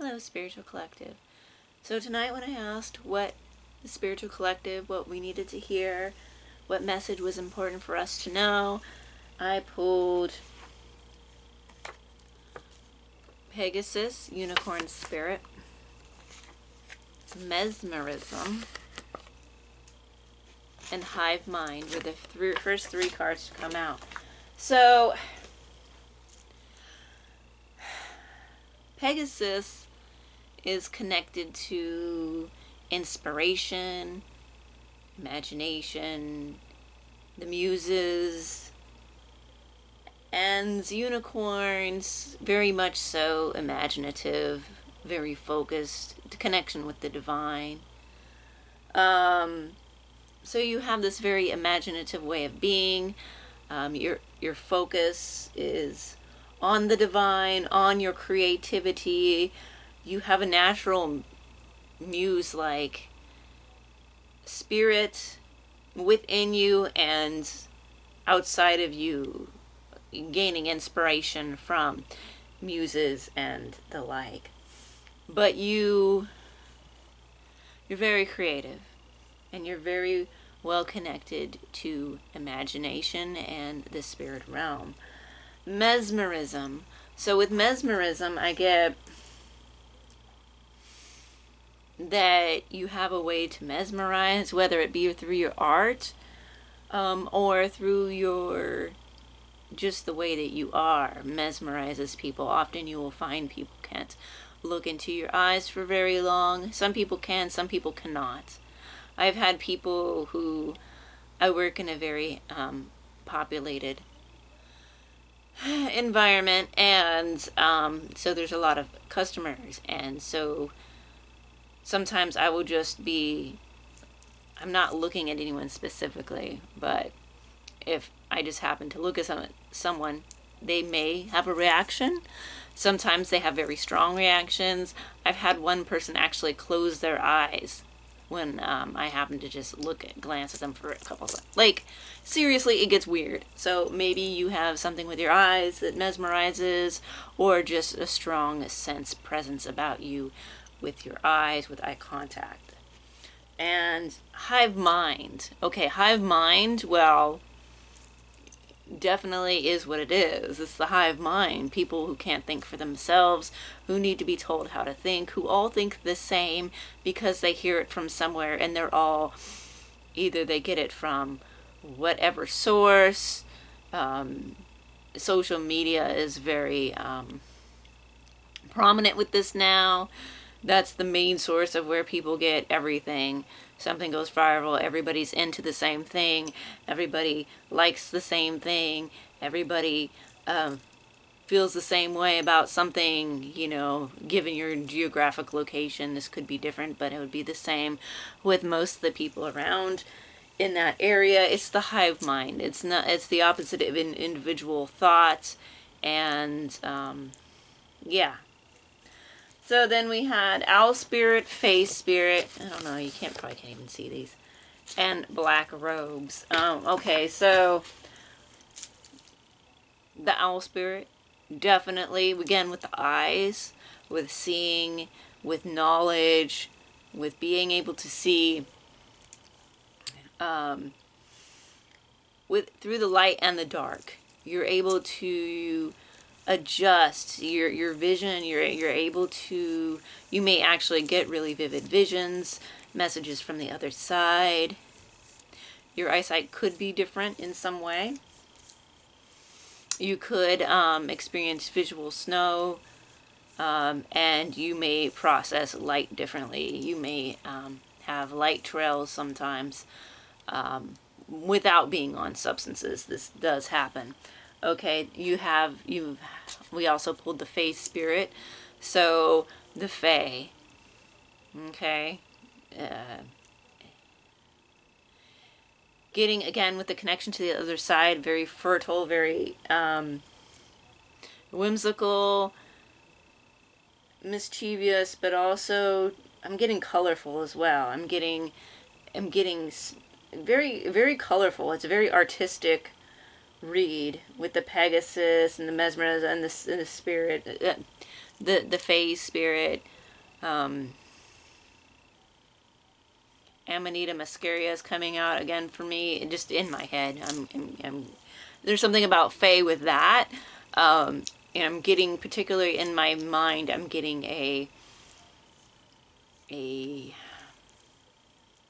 Hello, Spiritual Collective. So tonight when I asked what the Spiritual Collective, what we needed to hear, what message was important for us to know, I pulled Pegasus, Unicorn Spirit, Mesmerism, and Hive Mind were the first three cards to come out. So, Pegasus is connected to inspiration, imagination, the muses, and unicorns, very much so imaginative, very focused, connection with the divine. So you have this very imaginative way of being. Your focus is on the divine, on your creativity. You have a natural muse-like spirit within you and outside of you, gaining inspiration from muses and the like. But you're very creative, and you're very well connected to imagination and the spirit realm. Mesmerism. So with mesmerism, I get that you have a way to mesmerize, whether it be through your art, or through your, just the way that you are, mesmerizes people. Often you will find people can't look into your eyes for very long. Some people can, some people cannot. I've had people who, I work in a very populated environment, and so there's a lot of customers, and so sometimes I will just be, I'm not looking at anyone specifically, but if I just happen to look at someone, they may have a reaction. Sometimes they have very strong reactions. I've had one person actually close their eyes when I happen to just glance at them for a couple seconds. Like, seriously, it gets weird. So maybe you have something with your eyes that mesmerizes, or just a strong sense, presence about you with your eyes, with eye contact. And hive mind. Okay, hive mind, well, definitely is what it is. It's the hive mind. People who can't think for themselves, who need to be told how to think, who all think the same because they hear it from somewhere, and they're all, either they get it from whatever source. Social media is very prominent with this now. That's the main source of where people get everything. Something goes viral, everybody's into the same thing, everybody likes the same thing, everybody feels the same way about something, you know, given your geographic location. This could be different, but it would be the same with most of the people around in that area. It's the hive mind. It's the opposite of an individual thought, and yeah. So then we had owl spirit, face spirit. I don't know, you probably can't even see these. And black robes. Okay, so the owl spirit, definitely, again, with the eyes, with seeing, with knowledge, with being able to see, through the light and the dark. You're able to adjust your vision. You're able to, you may actually get really vivid visions, messages from the other side. Your eyesight could be different in some way. You could experience visual snow, and you may process light differently. You may have light trails sometimes, without being on substances. This does happen. Okay, we also pulled the Fae spirit. So the Fae, okay, getting, again, with the connection to the other side, very fertile, very whimsical, mischievous, but also I'm getting colorful as well. I'm getting very, very colorful. It's a very artistic read with the Pegasus and the mesmerism and the spirit. the Fae spirit. Amanita muscaria is coming out again for me, just in my head. There's something about Fae with that. And I'm getting, particularly in my mind, I'm getting a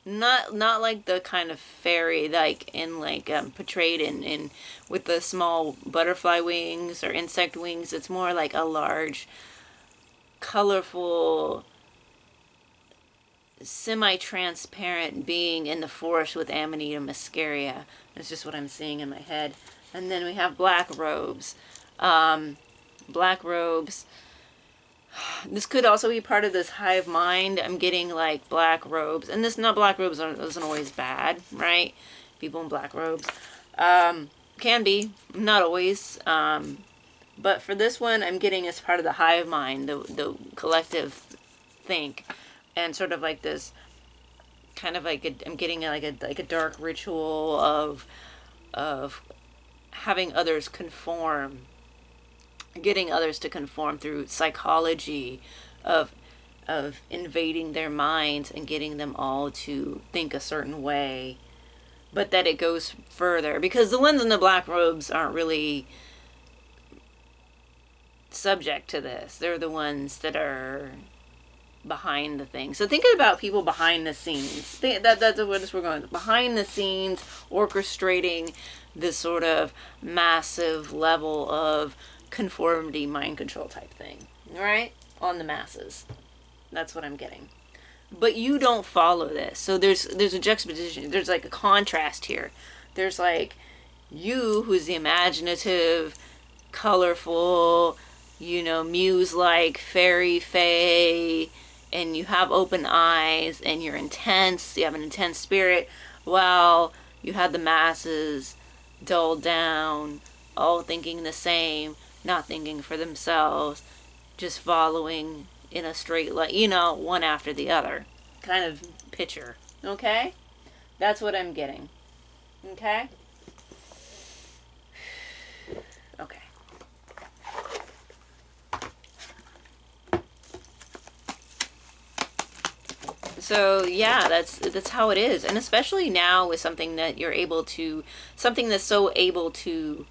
not like the kind of fairy like in like portrayed in with the small butterfly wings or insect wings. It's more like a large, colorful, semi-transparent being in the forest with Amanita muscaria. That's just what I'm seeing in my head. And then we have black robes. Black robes. This could also be part of this hive mind. I'm getting like black robes. And this, not black robes isn't always bad, right? People in black robes. Can be, not always. But for this one, I'm getting as part of the hive mind, the collective think. And sort of like this, kind of like I'm getting like a dark ritual of having others conform, getting others to conform through psychology, of invading their minds and getting them all to think a certain way, but that it goes further, because the ones in the black robes aren't really subject to this. They're the ones that are behind the thing. So thinking about people behind the scenes. That's what we're going. Behind the scenes, orchestrating this sort of massive level of conformity, mind control type thing. All right? On the masses. That's what I'm getting. But you don't follow this. So there's a juxtaposition. There's like a contrast here. There's like you, who's the imaginative, colorful, muse-like, fairy fae, and you have open eyes, and you're intense, you have an intense spirit, while you have the masses dulled down, all thinking the same, not thinking for themselves, just following in a straight line, one after the other kind of picture. Okay? That's what I'm getting. Okay? Okay. So yeah, that's how it is. And especially now with something that you're able to, something that's so able to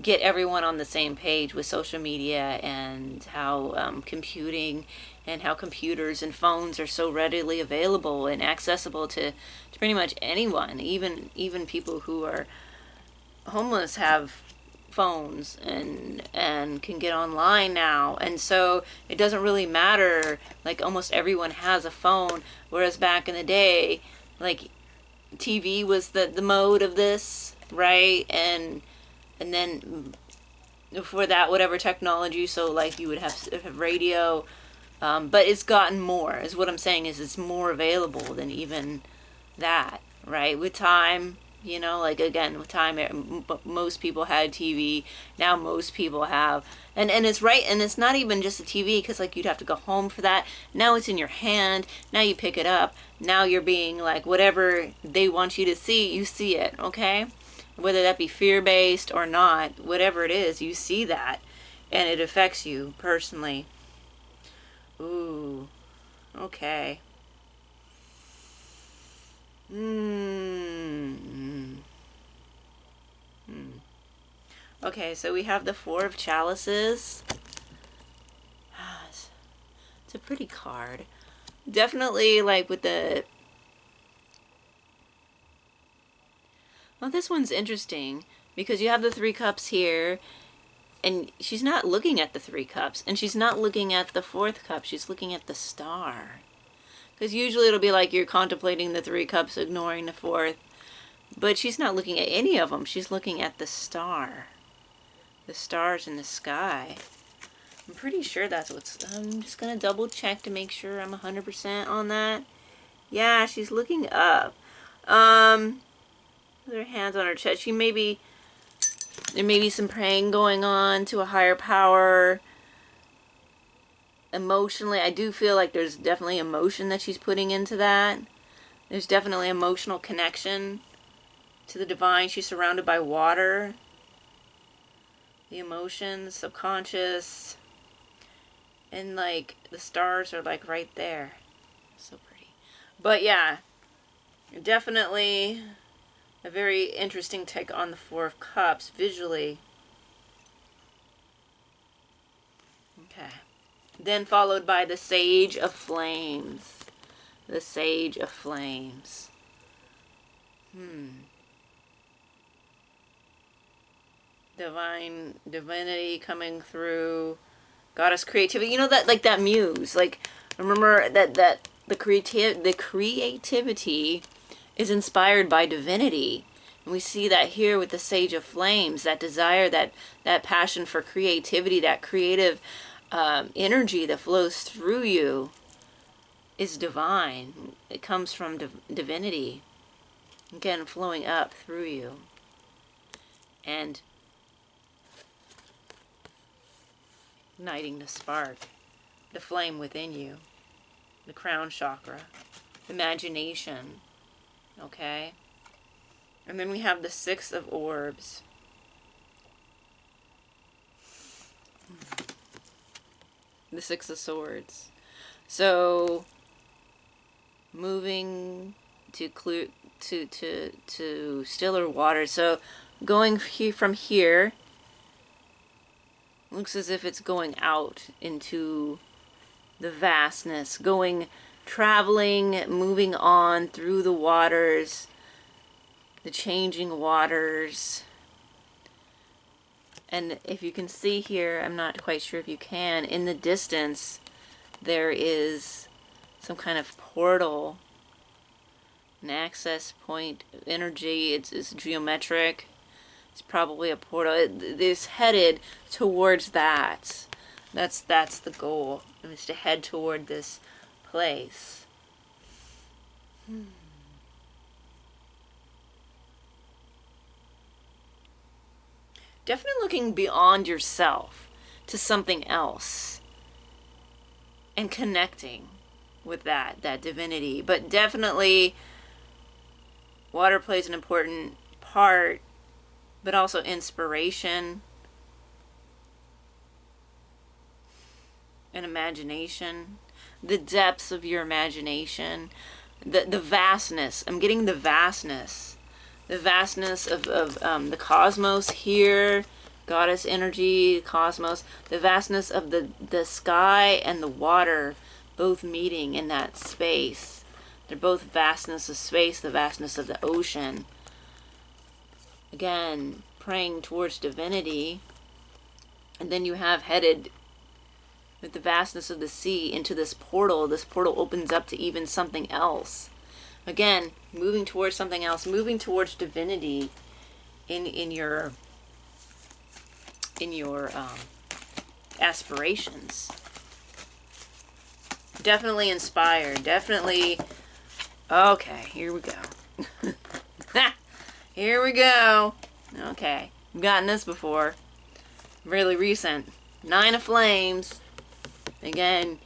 get everyone on the same page with social media, and how computing and how computers and phones are so readily available and accessible to pretty much anyone. Even people who are homeless have phones and can get online now, and so it doesn't really matter, like almost everyone has a phone, whereas back in the day, like TV was the mode of this, right? And then before that, whatever technology, so like you would have radio, but it's gotten more, is what I'm saying, is it's more available than even that, right? With time, like again, with time, most people had TV. Now most people have, and it's right, and it's not even just the TV, because like you'd have to go home for that. Now it's in your hand. Now you pick it up. Now you're being like, whatever they want you to see, you see it, okay? Whether that be fear-based or not, whatever it is, you see that, and it affects you personally. Ooh, okay. Okay, so we have the Four of Chalices. It's a pretty card. Definitely like with the... Well, this one's interesting because you have the Three Cups here, and she's not looking at the Three Cups, and she's not looking at the Fourth Cup. She's looking at the Star. Because usually it'll be like you're contemplating the Three Cups, ignoring the Fourth. But she's not looking at any of them. She's looking at the Star. The stars in the sky. I'm pretty sure that's what's... I'm just going to double check to make sure I'm 100% on that. Yeah, she's looking up. With her hands on her chest. There may be some praying going on to a higher power. Emotionally, I do feel like there's definitely emotion that she's putting into that. There's definitely emotional connection to the divine. She's surrounded by water. The emotions, subconscious. And like the stars are like right there. So pretty. But yeah, definitely a very interesting take on the Four of Cups visually. Okay. Then followed by the Sage of Flames. The Sage of Flames. Divinity coming through. Goddess creativity. You know that, like that muse. Like, remember that the creativity is inspired by divinity. And we see that here with the Sage of Flames, that desire, that passion for creativity, that creative energy that flows through you is divine. It comes from divinity. Again, flowing up through you. And igniting the spark, the flame within you, the crown chakra, imagination, okay? And then we have the Six of Orbs. The Six of Swords. So, moving to clear, to stiller water. So, going from here, looks as if it's going out into the vastness, traveling, moving on through the waters, the changing waters. And if you can see here, I'm not quite sure if you can, in the distance, there is some kind of portal, an access point energy. It's geometric. It's probably a portal. It's headed towards that. That's the goal. Is to head toward this place. Definitely looking beyond yourself to something else and connecting with that divinity. But definitely water plays an important part, but also inspiration and imagination, the depths of your imagination, the vastness. I'm getting the vastness of the cosmos here, goddess energy, cosmos, the vastness of the sky and the water both meeting in that space. They're both vastness of space, the vastness of the ocean. Again, praying towards divinity. And then you have headed with the vastness of the sea into this portal. This portal opens up to even something else. Again, moving towards something else, moving towards divinity in your aspirations. Definitely inspired. Definitely. Okay, here we go. Here we go. Okay, I've gotten this before. Really recent. Nine of Flames. Again,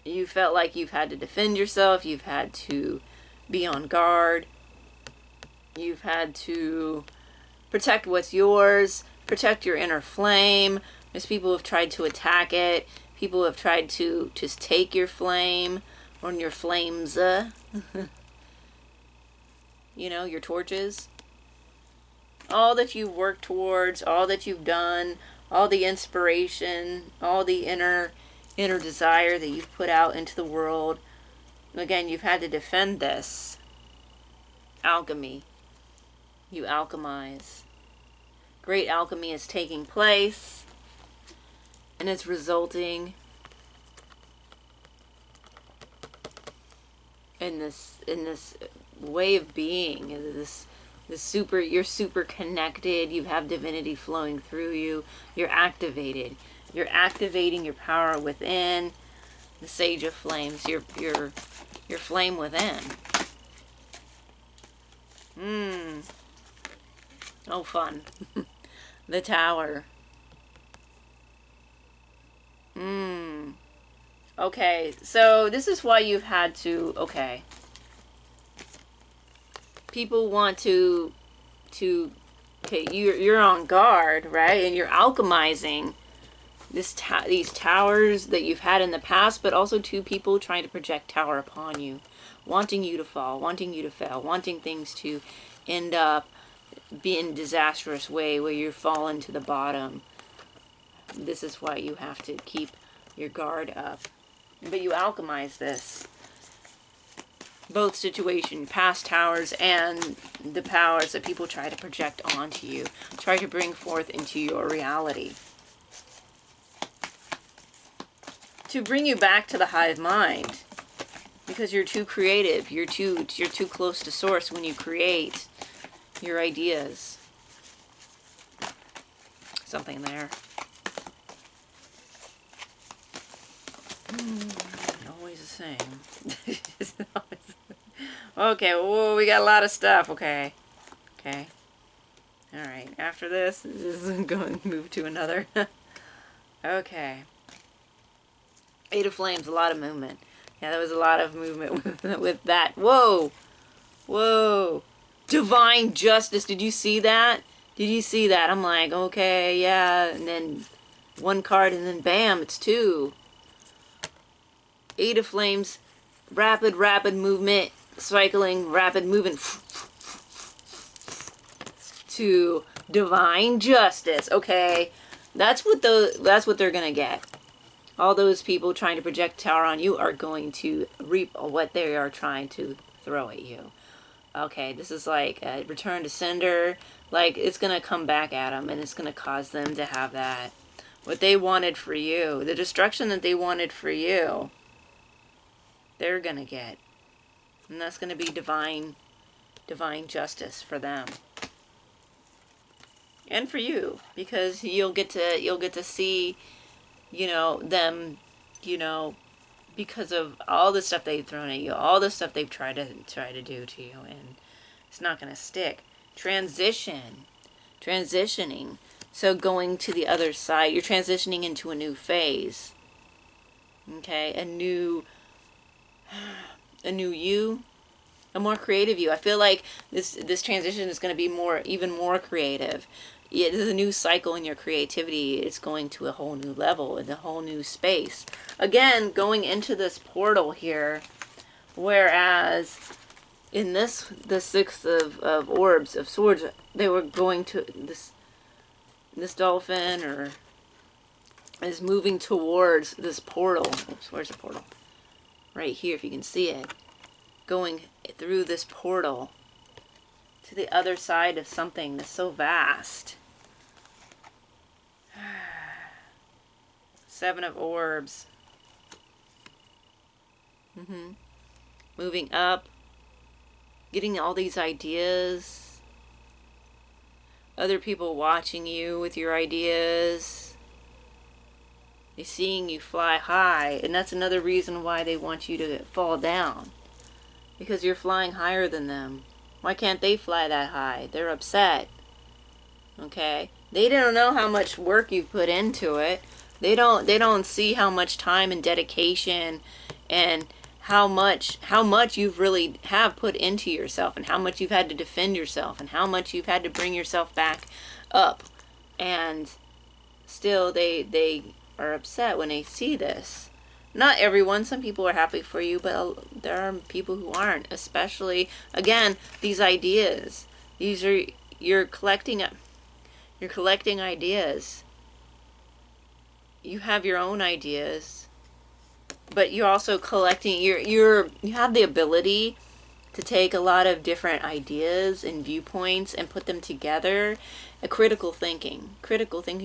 you felt like you've had to defend yourself. You've had to be on guard. You've had to protect what's yours. Protect your inner flame. There's people who have tried to attack it. People who have tried to just take your flame or your flames. You know, your torches. All that you've worked towards, all that you've done, all the inspiration, all the inner desire that you've put out into the world. Again, you've had to defend this. Alchemy. You alchemize. Great alchemy is taking place, and it's resulting in this way of being. You're super connected. You have divinity flowing through you. You're activated. You're activating your power within. The Sage of Flames. Your flame within. Oh, fun. The Tower. Okay, so this is why you've had to. Okay. People want to. Okay, you're on guard, right? And you're alchemizing these towers that you've had in the past, but also two people trying to project tower upon you, wanting you to fall, wanting you to fail, wanting things to end up being a disastrous way where you're falling to the bottom. This is why you have to keep your guard up. But you alchemize this. Both situation, past towers and the powers that people try to project onto you, try to bring forth into your reality. To bring you back to the hive mind. Because you're too creative, you're too close to source when you create your ideas. Something there. Always the same. Okay, whoa, we got a lot of stuff. Okay. Alright, after this is going to move to another. Okay. Eight of Flames, a lot of movement. Yeah, there was a lot of movement with that. Whoa! Divine Justice, did you see that? I'm like, okay, yeah, and then one card, and then bam, it's two. Eight of Flames, rapid movement, cycling, rapid movement to Divine Justice. Okay, that's what they're gonna get. All those people trying to project tower on you are going to reap what they are trying to throw at you. Okay, this is like a return to sender. Like, it's gonna come back at them, and it's gonna cause them to have that. What they wanted for you, the destruction that they wanted for you, they're gonna get. And that's gonna be divine justice for them. And for you, because you'll get to see, you know, them, you know, because of all the stuff they've thrown at you, all the stuff they've tried to do to you, and it's not gonna stick. Transitioning. So going to the other side, you're transitioning into a new phase. Okay, a new you, a more creative you. I feel like this transition is going to be even more creative. It is a new cycle in your creativity. It's going to a whole new level, in a whole new space. Again, going into this portal here, whereas in the Six of Orbs, of Swords, they were going to this dolphin is moving towards this portal. Oops, where's the portal? Right here, if you can see it. Going through this portal to the other side of something that's so vast. Seven of Orbs. Moving up. Getting all these ideas. Other people watching you with your ideas. They're seeing you fly high. And that's another reason why they want you to fall down. Because you're flying higher than them. Why can't they fly that high? They're upset. Okay? They don't know how much work you've put into it. They don't see how much time and dedication and how much you've really have put into yourself, and how much you've had to defend yourself, and how much you've had to bring yourself back up. And still they are upset when they see this. Not everyone. Some people are happy for you, but there are people who aren't. Especially, again, these ideas. You're collecting ideas. You have your own ideas, but you're also collecting. You have the ability to take a lot of different ideas and viewpoints and put them together. A critical thinking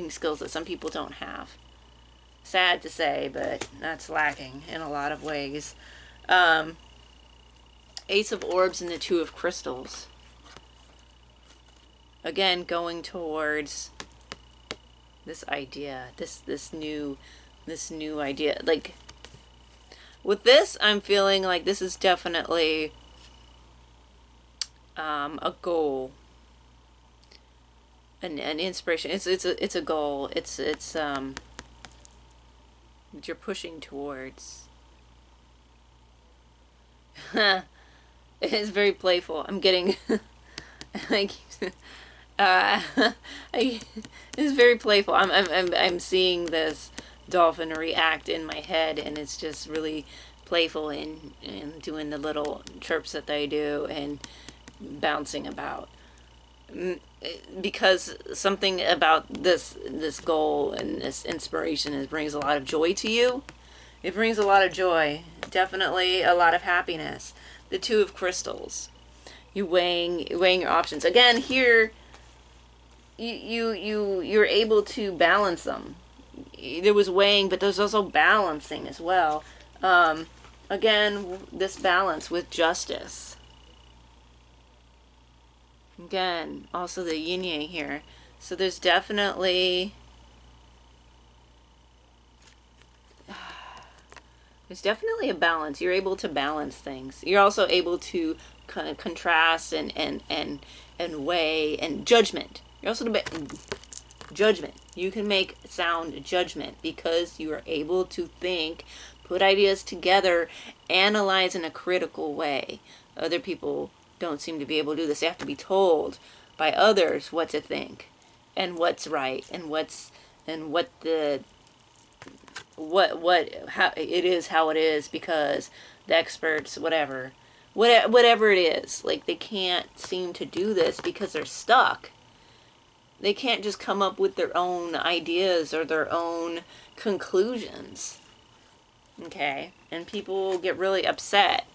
skills that some people don't have. Sad to say, but that's lacking in a lot of ways. Ace of Orbs and the Two of Crystals. Again, going towards this idea, this new idea. Like, with this, I'm feeling like this is definitely a goal, an inspiration. It's a goal. It's that you're pushing towards. It's very playful. I'm getting like it's very playful. I'm seeing this dolphinary act in my head, and it's just really playful and doing the little chirps that they do and bouncing about. Because something about this goal and this inspiration, it brings a lot of joy to you. It brings a lot of joy, definitely a lot of happiness. The Two of Crystals. You weighing your options again here. You're able to balance them. There was weighing, but there's also balancing as well. Again, this balance with justice. Again, also the yin yang here. So there's definitely a balance. You're able to balance things. You're also able to kind of contrast and weigh and judgment. You're also judgment. You can make sound judgment because you are able to think, put ideas together, analyze in a critical way. Other people don't seem to be able to do this. They have to be told by others what to think and what's right and what how it is because the experts, whatever it is, like they can't seem to do this because they're stuck. They can't just come up with their own ideas or their own conclusions. Okay? And people get really upset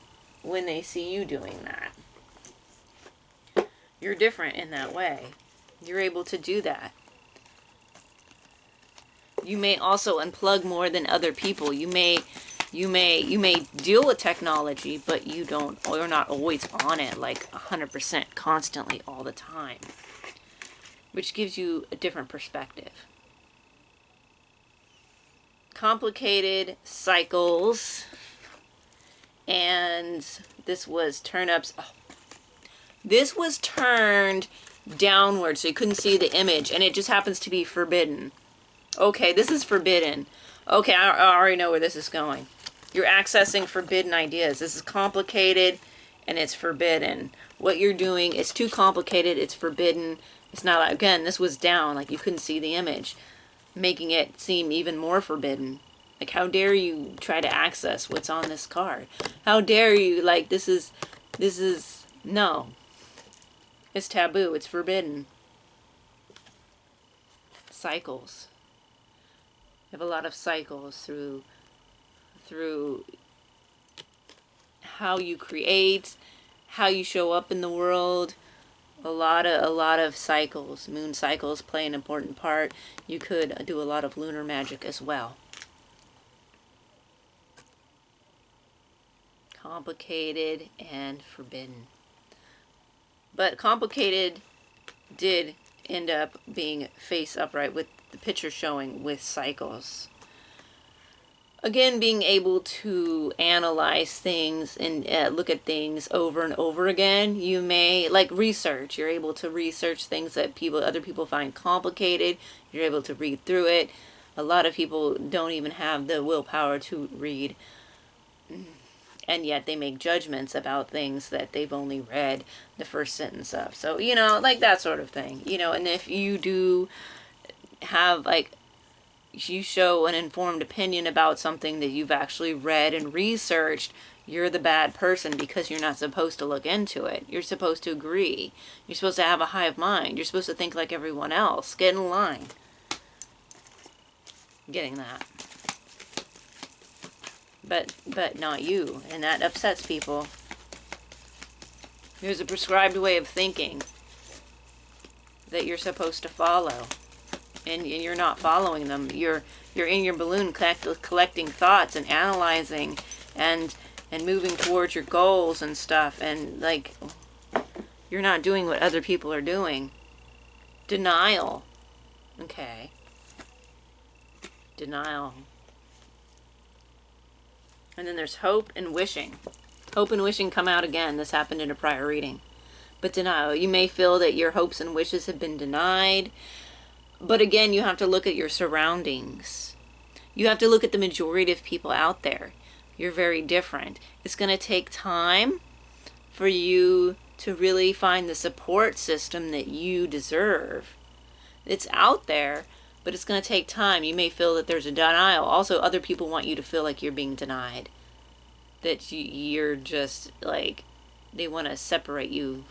when they see you doing that. You're different in that way. You're able to do that. You may also unplug more than other people. You may deal with technology, but you're not always on it like 100% constantly all the time, which gives you a different perspective. Complicated cycles, and this was turn-ups. Oh. This was turned downward so you couldn't see the image, and it just happens to be forbidden. Okay, this is forbidden. Okay, I already know where this is going. You're accessing forbidden ideas. This is complicated, and it's forbidden. What you're doing is too complicated, it's forbidden. It's not, again, this was down, like you couldn't see the image, making it seem even more forbidden. Like, how dare you try to access what's on this card? How dare you, like, this is, no. It's taboo, it's forbidden. Cycles. You have a lot of cycles through how you create, how you show up in the world. A lot of cycles. Moon cycles play an important part. You could do a lot of lunar magic as well. Complicated and forbidden. But complicated did end up being face upright with the picture showing with cycles. Again, being able to analyze things and look at things over and over again. You may, like research, you're able to research things that other people find complicated. You're able to read through it. A lot of people don't even have the willpower to read. And yet they make judgments about things that they've only read the first sentence of. So, like that sort of thing. And if you do have, like, you show an informed opinion about something that you've actually read and researched, you're the bad person because you're not supposed to look into it. You're supposed to agree. You're supposed to have a hive mind. You're supposed to think like everyone else. Get in line. Getting that. But not you, and that upsets people. There's a prescribed way of thinking that you're supposed to follow, and you're not following them. You're in your balloon collecting thoughts and analyzing and moving towards your goals and stuff, and like you're not doing what other people are doing. Denial. Okay. Denial. And then there's hope and wishing. Hope and wishing come out again. This happened in a prior reading. But denial. You may feel that your hopes and wishes have been denied. But again, you have to look at your surroundings. You have to look at the majority of people out there. You're very different. It's going to take time for you to really find the support system that you deserve. It's out there, but it's going to take time. You may feel that there's a denial. Also, other people want you to feel like you're being denied. That you're just like, they want to separate you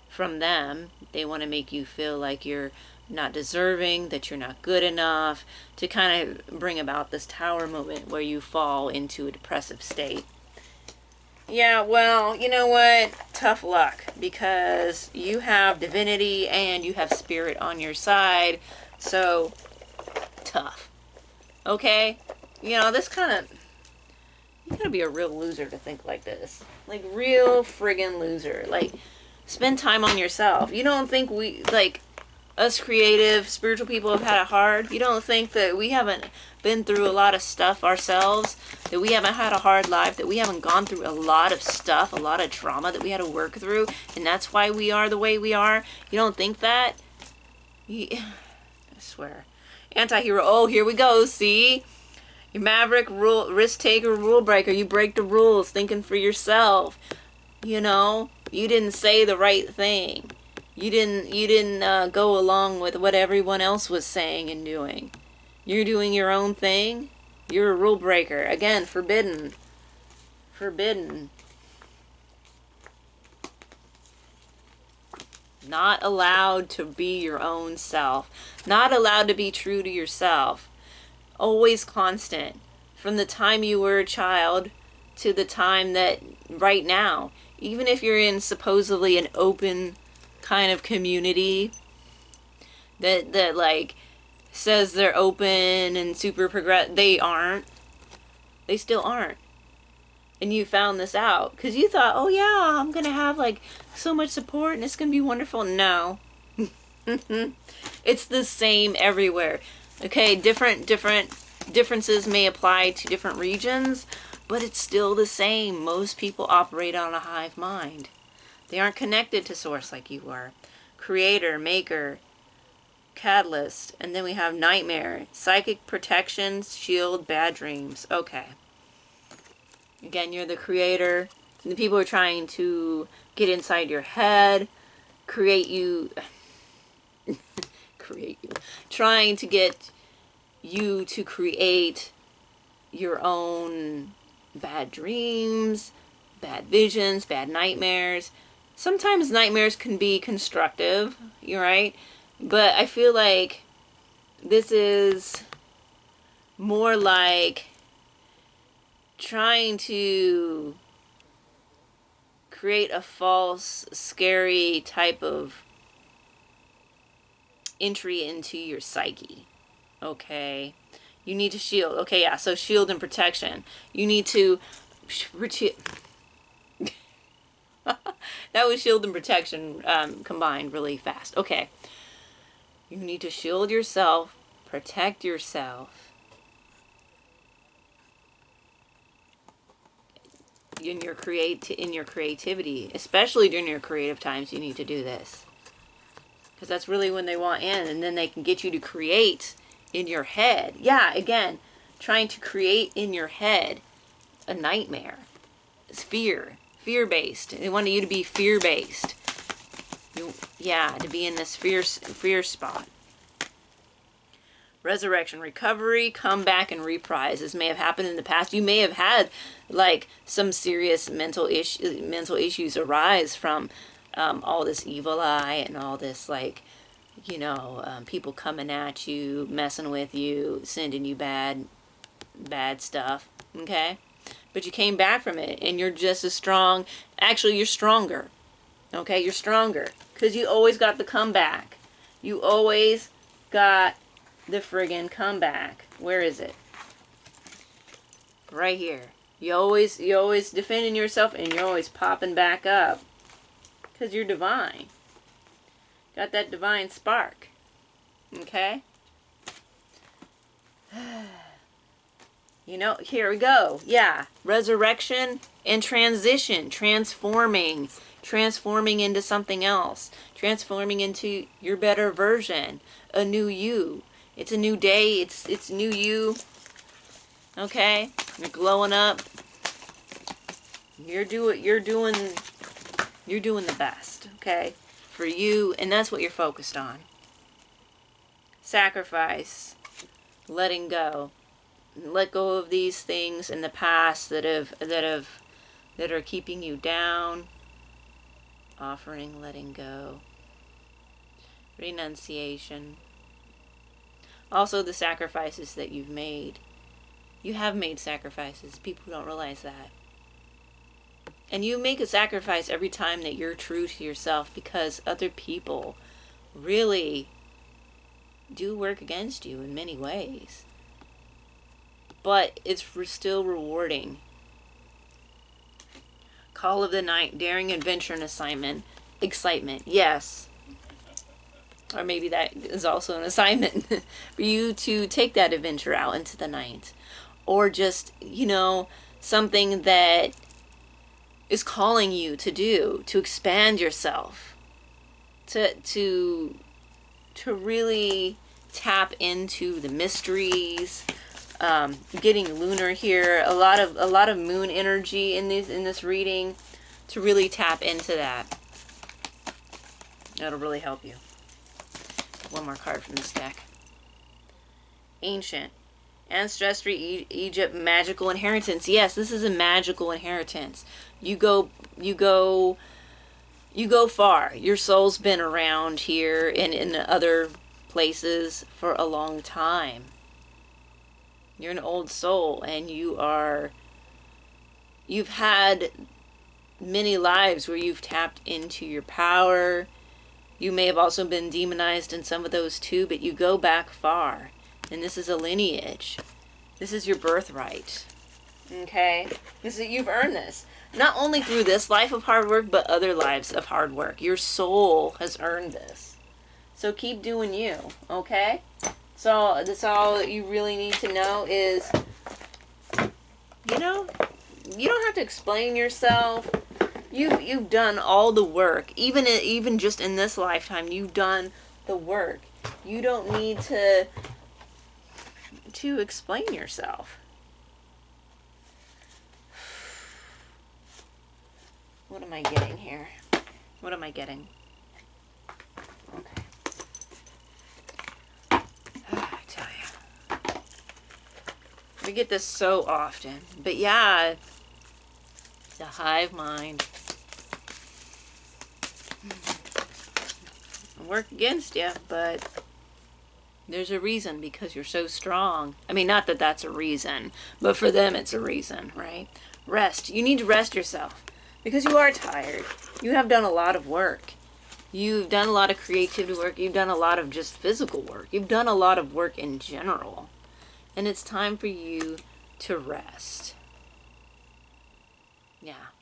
from them. They want to make you feel like you're not deserving, that you're not good enough, to kind of bring about this tower moment where you fall into a depressive state. Yeah, well, you know what? Tough luck, because you have divinity and you have spirit on your side. So, tough. Okay? You know, this kind of... You gotta be a real loser to think like this. Like, real friggin' loser. Like, spend time on yourself. You don't think we, like, us creative, spiritual people have had it hard? You don't think that we haven't been through a lot of stuff ourselves? That we haven't had a hard life? That we haven't gone through a lot of stuff, a lot of trauma that we had to work through? And that's why we are the way we are? You don't think that? I swear. Anti-hero. Oh, here we go. See? You maverick, risk taker, rule breaker. You break the rules, thinking for yourself. You know? You didn't say the right thing. You didn't go along with what everyone else was saying and doing. You're doing your own thing. You're a rule breaker. Again, forbidden. Forbidden. Not allowed to be your own self. Not allowed to be true to yourself. Always constant. From the time you were a child to the time that right now. Even if you're in supposedly an open kind of community that like says they're open and super progressive, they aren't. They still aren't. And you found this out because you thought, oh yeah, I'm gonna have like so much support and it's gonna be wonderful. No. It's the same everywhere. Okay, differences may apply to different regions, but it's still the same. Most people operate on a hive mind. They aren't connected to source like you are. Creator, maker, catalyst, and then we have nightmare, psychic protection, shield, bad dreams. Okay. Again, you're the creator. And the people are trying to get inside your head, create you, trying to get you to create your own bad dreams, bad visions, bad nightmares. Sometimes nightmares can be constructive, you're right, but I feel like this is more like trying to create a false, scary type of entry into your psyche. Okay, you need to shield. Okay, yeah, so shield and protection. You need to that was shield and protection combined really fast. Okay, you need to shield yourself, protect yourself in your creativity, especially during your creative times. You need to do this because that's really when they want in, and then they can get you to create in your head. Yeah, again, trying to create in your head a nightmare. It's fear-based. They want you to be fear-based. Yeah, to be in this fear spot. Resurrection, recovery, comeback, and reprise. This may have happened in the past. You may have had like some serious mental issues arise from all this evil eye and all this like, you know, people coming at you, messing with you, sending you bad stuff. Okay, but you came back from it, and you're just as strong. Actually, you're stronger. Okay, you're stronger because you always got the comeback. You always got the friggin' comeback. Where is it? Right here. You always defending yourself, and you're always popping back up because you're divine. Got that divine spark. Okay? You know, here we go. Yeah. Resurrection and transition. Transforming into something else. Transforming into your better version. A new you. It's a new day. It's new you. Okay? You're glowing up. You're doing the best. Okay? For you, and that's what you're focused on. sacrifice, letting go. Let go of these things in the past that are keeping you down. Offering, letting go. Renunciation. Also the sacrifices that you've made. You have made sacrifices. People don't realize that. And you make a sacrifice every time that you're true to yourself, because other people really do work against you in many ways. But it's still rewarding. Call of the night, daring adventure and assignment. Excitement, yes. Or maybe that is also an assignment for you to take that adventure out into the night. Or just, something that is calling you to do, to expand yourself, to really tap into the mysteries. Getting lunar here, a lot of moon energy in this reading, to really tap into that. That'll really help you. One more card from this deck. Ancient. Ancestry, Egypt, magical inheritance. Yes, this is a magical inheritance. You go far. Your soul's been around here and in other places for a long time. You're an old soul, and you've had many lives where you've tapped into your power. You may have also been demonized in some of those too, but you go back far. And this is a lineage. This is your birthright. Okay? You've earned this. Not only through this life of hard work, but other lives of hard work. Your soul has earned this. So keep doing you. Okay? So that's all you really need to know is, you don't have to explain yourself. You've done all the work. Even just in this lifetime, you've done the work. You don't need to explain yourself. What am I getting here? What am I getting? Okay. I tell you. We get this so often. But yeah, the hive mind. Work against you, but there's a reason, because you're so strong. I mean, not that that's a reason, but for them it's a reason, right? Rest. You need to rest yourself, because you are tired. You have done a lot of work. You've done a lot of creativity work. You've done a lot of just physical work. You've done a lot of work in general. And it's time for you to rest. Yeah.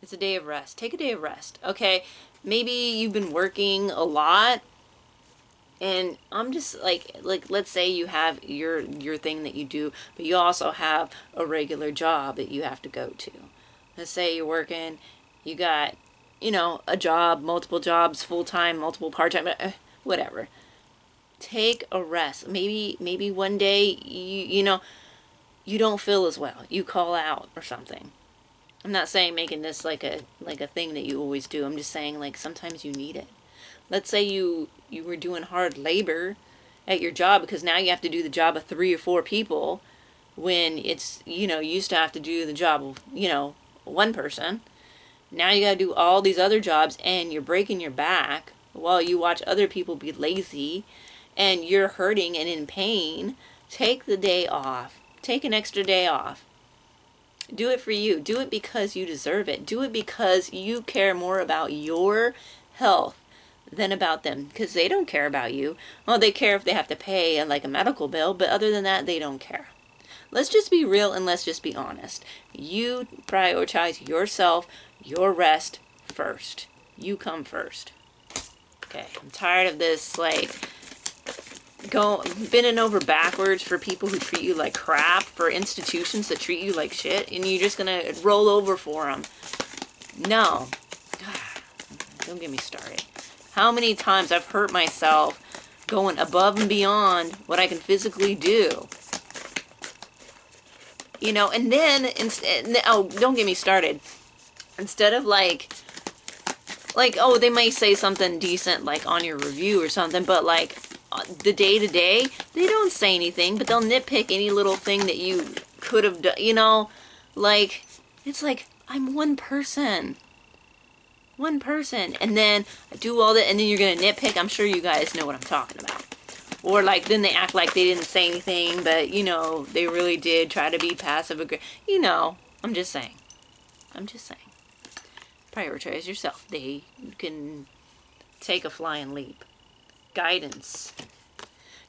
It's a day of rest. Take a day of rest. Okay? Maybe you've been working a lot. And I'm just like let's say you have your thing that you do, but you also have a regular job that you have to go to. Let's say you're working, you got, a job, multiple jobs, full-time, multiple part-time, whatever. Take a rest. Maybe one day you don't feel as well. You call out or something. I'm not saying making this like a thing that you always do. I'm just saying, like, sometimes you need it. Let's say you were doing hard labor at your job, because now you have to do the job of 3 or 4 people, when it's, you used to have to do the job of, one person. Now you got to do all these other jobs, and you're breaking your back while you watch other people be lazy, and you're hurting and in pain. Take the day off. Take an extra day off. Do it for you. Do it because you deserve it. Do it because you care more about your health than about them, because they don't care about you. Well, they care if they have to pay a medical bill, but other than that, they don't care. Let's just be real, and let's just be honest. You prioritize yourself, your rest first. You come first. Okay, I'm tired of this, bending over backwards for people who treat you like crap, for institutions that treat you like shit, and you're just gonna roll over for them. No. Don't get me started. How many times I've hurt myself going above and beyond what I can physically do. And then, don't get me started. Instead of oh, they might say something decent on your review or something, but the day to day, they don't say anything, but they'll nitpick any little thing that you could have done, you know, like, it's like, I'm one person. One person. And then I do all that, and then you're going to nitpick. I'm sure you guys know what I'm talking about. Or like, then they act like they didn't say anything, but, you know, they really did try to be passive aggressive. You know, I'm just saying. I'm just saying. Prioritize yourself. They can take a flying leap. Guidance.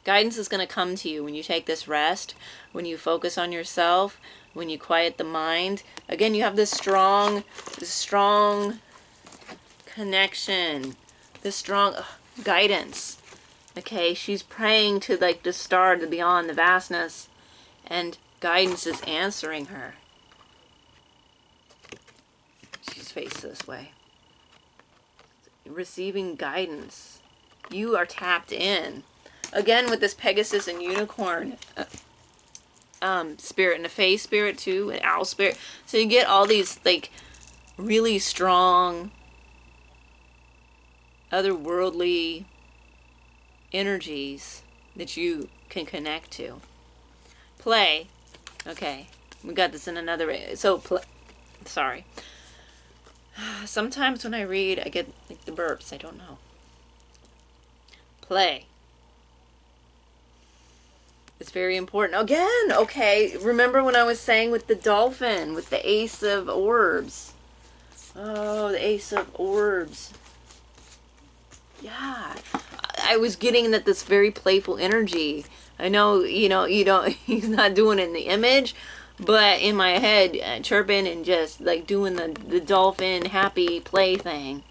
Guidance is going to come to you when you take this rest, when you focus on yourself, when you quiet the mind. Again, you have this strong connection, this strong guidance. Okay, she's praying to like the star, the beyond, the vastness, and guidance is answering her. She's faced this way. Receiving guidance. You are tapped in. Again, with this Pegasus and Unicorn spirit, and a Fae spirit too, an Owl spirit. So you get all these like really strong otherworldly energies that you can connect to. Play. Okay, we got this in another way. So, sorry. Sometimes when I read, I get like the burps. I don't know. Play. It's very important. Again, okay, remember when I was saying with the dolphin, with the Ace of Orbs. Oh, the Ace of Orbs. Yeah. I was getting that this very playful energy. I know, you don't, he's not doing it in the image, but in my head, chirping and just like doing the dolphin happy play thing.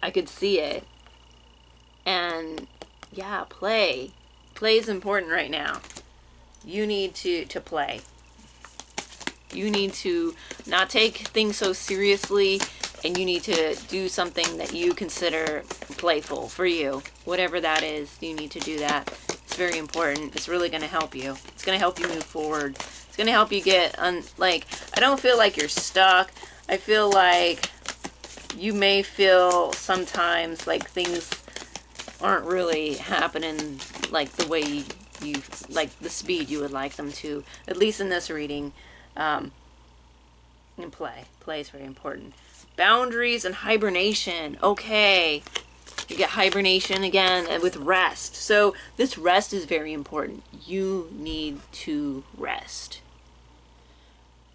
I could see it. And yeah, play. Play is important right now. You need to play. You need to not take things so seriously, and you need to do something that you consider playful for you. Whatever that is, you need to do that. It's very important. It's really going to help you. It's going to help you move forward. It's going to help you get, like, I don't feel like you're stuck. I feel like you may feel sometimes like things aren't really happening like the way you like, the speed you would like them to, at least in this reading. And play is very important. Boundaries and hibernation. Okay, you get hibernation again, and with rest. So this rest is very important. You need to rest.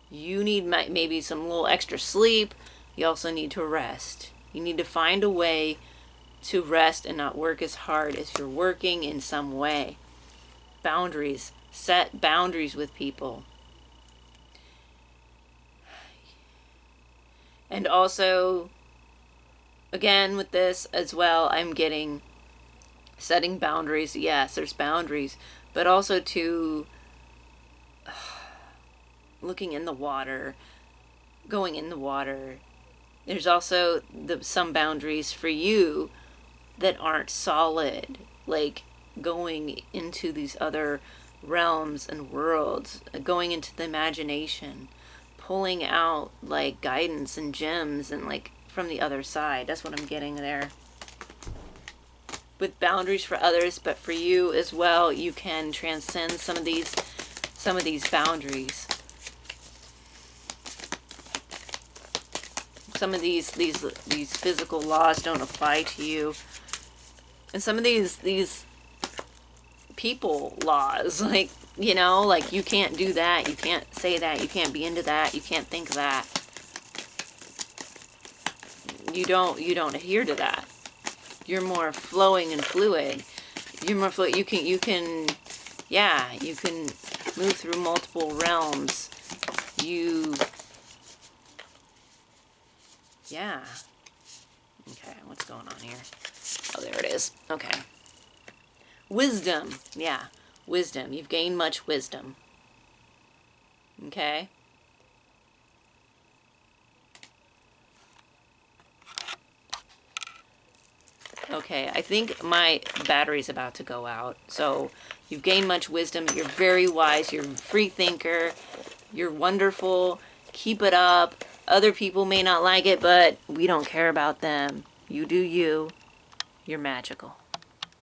You need maybe some little extra sleep. You also need to rest. You need to find a way to rest and not work as hard as you're working in some way. Boundaries. Set boundaries with people. And also, again, with this as well, I'm getting setting boundaries. Yes, there's boundaries, but also to looking in the water, going in the water. There's also some boundaries for you that aren't solid, like going into these other realms and worlds, going into the imagination, pulling out like guidance and gems and like from the other side. That's what I'm getting there. With boundaries for others, but for you as well, you can transcend some of these boundaries. Some of these physical laws don't apply to you. And some of these people laws, like, you know, like you can't do that, you can't say that, you can't be into that, you can't think that. You don't adhere to that. You're more flowing and fluid. You're more fluid. You can move through multiple realms. Okay, what's going on here? Oh, there it is. Okay. Wisdom. Yeah, wisdom. You've gained much wisdom. Okay? Okay, I think my battery's about to go out. So, you've gained much wisdom. You're very wise. You're a free thinker. You're wonderful. Keep it up. Other people may not like it, but we don't care about them. You do you. You're magical.